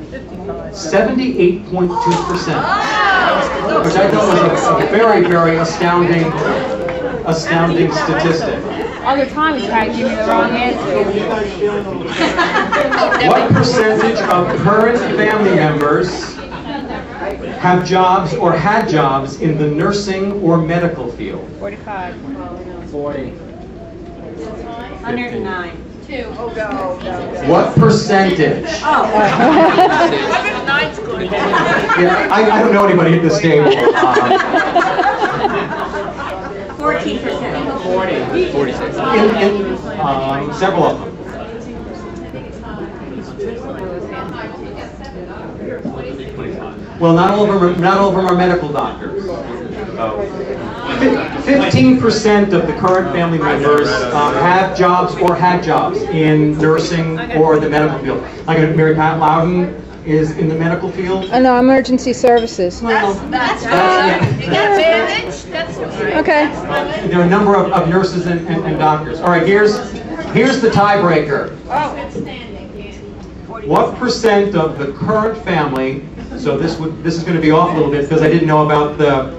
78.2%, which I thought was a very, very astounding statistic. Other time you try to give me the wrong answer. What percentage of current family members have jobs or had jobs in the nursing or medical field? 45. 40. 109. 2. Oh, go. What percentage? Oh. 109's good. Yeah, I don't know anybody at this table. 14%. 40. 46. Several of them. Well, not all of them are medical doctors. 15% of the current family members have jobs or had jobs in nursing or the medical field. Like Mary Pat Loudon is in the medical field. No, emergency services. That's Okay. There are a number of nurses and doctors. All right, here's the tiebreaker. What percent of the current family? So this is going to be off a little bit because I didn't know about the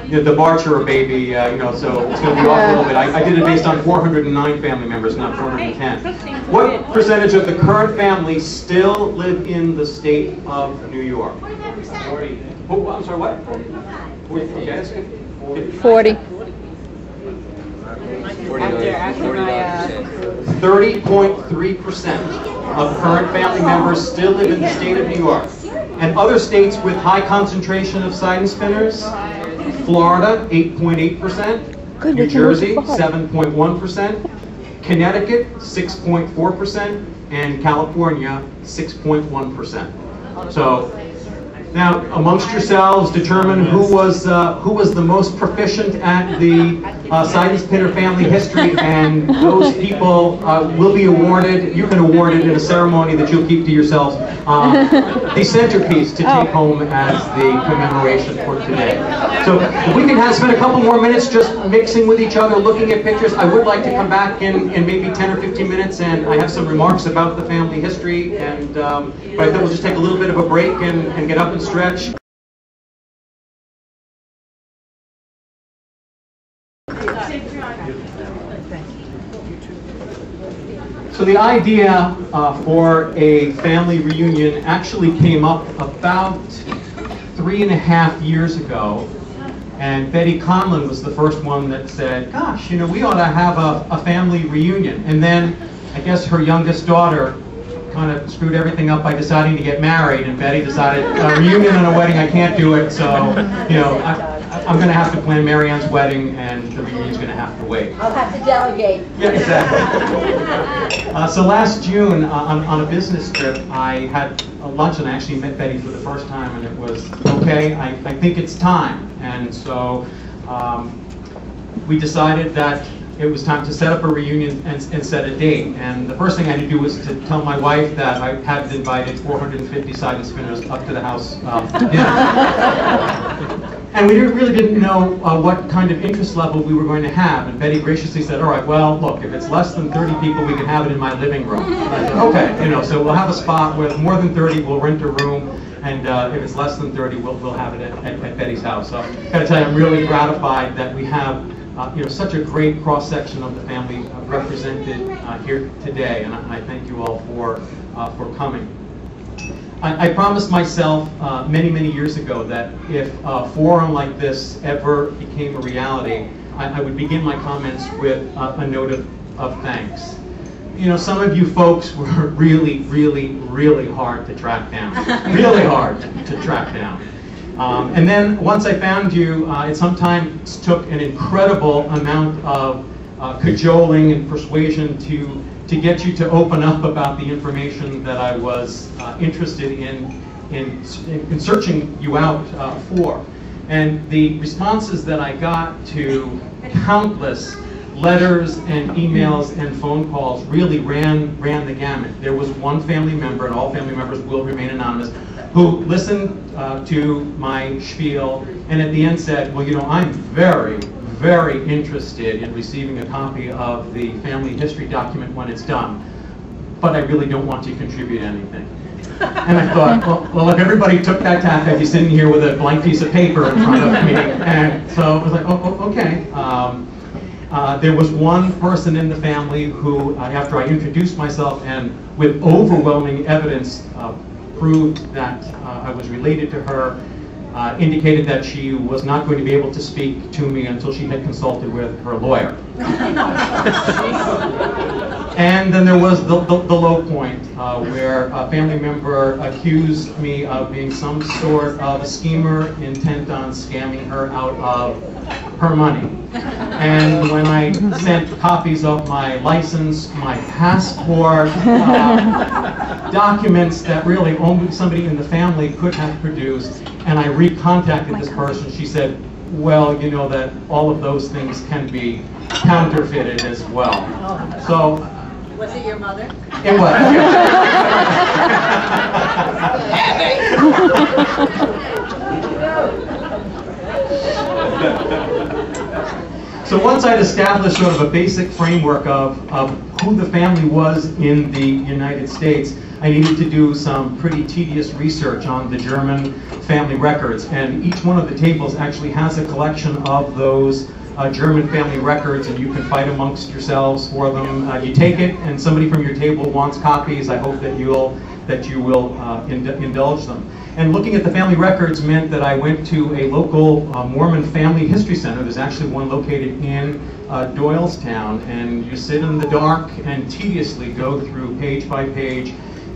Barcher baby. So it's going to be off a little bit. I did it based on 409 family members, not 410. What percentage of the current family still live in the state of New York? 40. Oh, I'm sorry, what? 40. Okay, that's good. 40. 30.3% of current family members still live in the state of New York. And other states with high concentration of Seidenspinners: Florida, 8.8%, New Jersey, 7.1%, Connecticut, 6.4%, and California, 6.1%. So now, amongst yourselves, determine who was the most proficient at the Seidenspinner family history, and those people will be awarded. You've been awarded in a ceremony that you'll keep to yourselves. The centerpiece to take home as the commemoration for today. So, if we can spend a couple more minutes just mixing with each other, looking at pictures. I would like to come back in maybe 10 or 15 minutes, and I have some remarks about the family history. And but I thought we'll just take a little bit of a break and get up and stretch. So the idea for a family reunion actually came up about 3.5 years ago, and Betty Conlon was the first one that said, gosh, we ought to have a family reunion. And then I guess her youngest daughter kind of screwed everything up by deciding to get married, and Betty decided a reunion and a wedding, I can't do it, so I'm going to have to plan Mary Ann's wedding, and the reunion's going to have to wait. I'll have to delegate. Yeah, exactly. So last June, on a business trip, I had a lunch, and I actually met Betty for the first time, and it was, okay, I think it's time. And so we decided that it was time to set up a reunion and set a date. And the first thing I had to do was to tell my wife that I had invited 450 Seidenspinners up to the house for dinner. And we really didn't know what kind of interest level we were going to have. And Betty graciously said, all right, well, look, if it's less than 30 people, we can have it in my living room. And I said, okay, so we'll have a spot where more than 30, we'll rent a room. And if it's less than 30, we'll have it at Betty's house. So I've got to tell you, I'm really gratified that we have such a great cross-section of the family represented here today, and I thank you all for coming. I promised myself many years ago that if a forum like this ever became a reality, I would begin my comments with a note of thanks. Some of you folks were really hard to track down, really hard to track down. And then once I found you, it sometimes took an incredible amount of cajoling and persuasion to get you to open up about the information that I was interested in searching you out for. And the responses that I got to countless letters and emails and phone calls really ran the gamut. There was one family member, and all family members will remain anonymous, who listened to my spiel and at the end said, well, I'm very interested in receiving a copy of the family history document when it's done. but I really don't want to contribute anything. And I thought, well, if everybody took that tack, I'd be sitting here with a blank piece of paper in front of me. And so I was like, okay. There was one person in the family who, after I introduced myself and with overwhelming evidence proved that I was related to her, indicated that she was not going to be able to speak to me until she had consulted with her lawyer. And then there was the low point where a family member accused me of being some sort of schemer intent on scamming her out of her money. And when I sent copies of my license, my passport, documents that really only somebody in the family could have produced, and I recontacted this person, she said, well, you know that all of those things can be counterfeited as well. So, Was it your mother? it was. So once I'd established sort of a basic framework of who the family was in the United States, I needed to do some pretty tedious research on the German family records. And each one of the tables actually has a collection of those German family records, and you can fight amongst yourselves for them. You take it, and somebody from your table wants copies. I hope that you will indulge them. And looking at the family records meant that I went to a local Mormon family history center. There's actually one located in Doylestown, and you sit in the dark and tediously go through page by page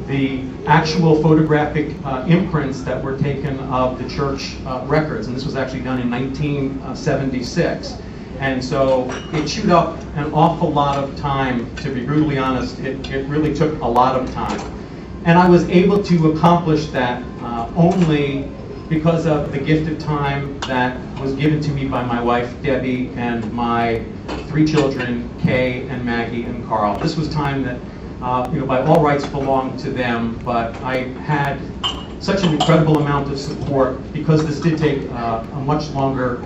the actual photographic imprints that were taken of the church records. And this was actually done in 1976. And so it chewed up an awful lot of time, to be brutally honest. It really took a lot of time. And I was able to accomplish that only because of the gift of time that was given to me by my wife, Debbie, and my 3 children, Kay and Maggie and Carl. This was time that by all rights belonged to them, but I had such an incredible amount of support because this did take a much longer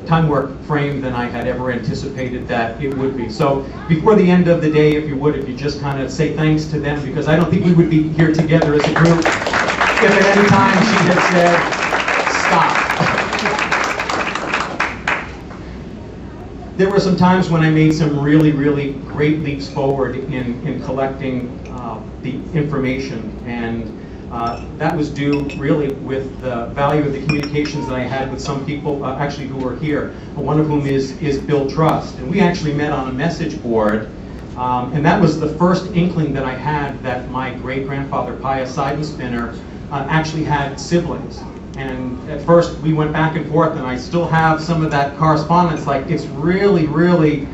time work frame than I had ever anticipated that it would be. So before the end of the day, if you just kind of say thanks to them, because I don't think we would be here together as a group if at any time she had said, stop. There were some times when I made some really, really great leaps forward in collecting the information, and that was due really with the value of the communications that I had with some people actually who were here, one of whom is Bill Trust. And we actually met on a message board, and that was the first inkling that I had that my great-grandfather, Pius Seidenspinner, actually had siblings. And at first we went back and forth, and I still have some of that correspondence. Like, it's really, really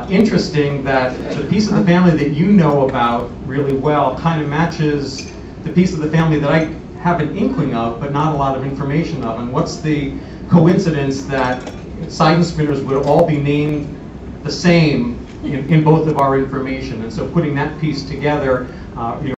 interesting that the piece of the family that you know about really well kind of matches the piece of the family that I have an inkling of, but not a lot of information of. And what's the coincidence that Seidenspinners would all be named the same in both of our information? And so putting that piece together,